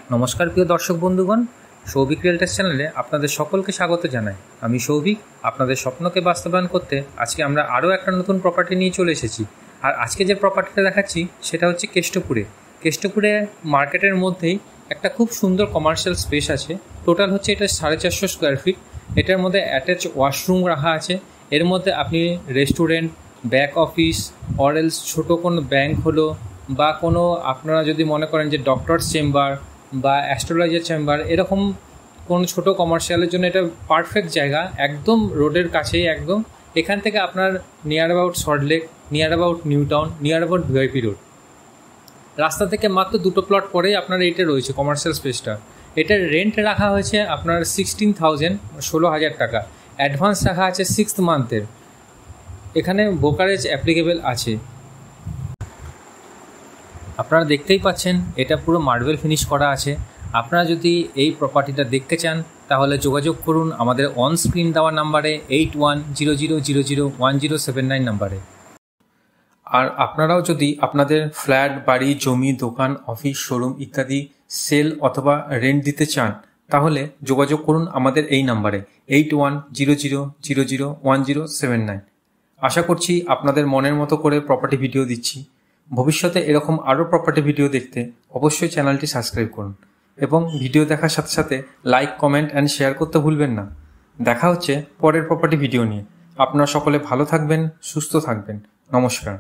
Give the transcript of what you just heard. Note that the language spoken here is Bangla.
নমস্কার প্রিয় দর্শক বন্ধুগণ, সৌভিক রিয়েলটাস চ্যানেলে আপনাদের সকলকে স্বাগত জানাই। আমি সৌভিক। আপনাদের স্বপ্নকে বাস্তবায়ন করতে আজকে আমরা আরও একটা নতুন প্রপার্টি নিয়ে চলে এসেছি। আর আজকে যে প্রপার্টিটা দেখাচ্ছি সেটা হচ্ছে কেষ্টপুরে মার্কেটের মধ্যেই একটা খুব সুন্দর কমার্শিয়াল স্পেস আছে। টোটাল হচ্ছে এটা 450 স্কোয়ার ফিট। এটার মধ্যে অ্যাটাচ ওয়াশরুম রাখা আছে। এর মধ্যে আপনি রেস্টুরেন্ট, ব্যাক অফিস, অরেলস ছোটো কোনো ব্যাংক হলো বা কোনো আপনারা যদি মনে করেন যে ডক্টরস চেম্বার বা অ্যাস্ট্রোলজার চেম্বার, এরকম কোনো ছোটো কমার্শিয়ালের জন্য এটা পারফেক্ট জায়গা। একদম রোডের কাছেই একদম। এখান থেকে আপনার near about Salt Lake, near about new town, near about VIP road, রাস্তা থেকে মাত্র 2 প্লট পরেই আপনার এইটা রয়েছে কমার্শিয়াল স্পেসটা। এটার রেন্ট রাখা হয়েছে আপনার 16,000 টাকা। অ্যাডভান্স রাখা আছে 6th মান্থের। এখানে ব্রোকারেজ অ্যাপ্লিকেবল আছে। আপনারা দেখতেই পাচ্ছেন এটা পুরো মার্বেল ফিনিশ করা আছে। আপনারা যদি এই প্রপার্টিটা দেখতে চান তাহলে যোগাযোগ করুন আমাদের অন স্ক্রিন দেওয়া নাম্বারে 8100001079 নাম্বারে। আর আপনারাও যদি আপনাদের ফ্ল্যাট, বাড়ি, জমি, দোকান, অফিস, শোরুম ইত্যাদি সেল অথবা রেন্ট দিতে চান তাহলে যোগাযোগ করুন আমাদের এই নাম্বারে 8100001079। আশা করছি আপনাদের মনের মতো করে প্রপার্টি ভিডিও দিচ্ছি। ভবিষ্যতে এরকম আরও প্রপার্টি ভিডিও দেখতে অবশ্যই চ্যানেলটি সাবস্ক্রাইব করুন এবং ভিডিও দেখার সাথে সাথে লাইক, কমেন্ট অ্যান্ড শেয়ার করতে ভুলবেন না। দেখা হচ্ছে পরের প্রপার্টি ভিডিও নিয়ে। আপনারা সকলে ভালো থাকবেন, সুস্থ থাকবেন। নমস্কার।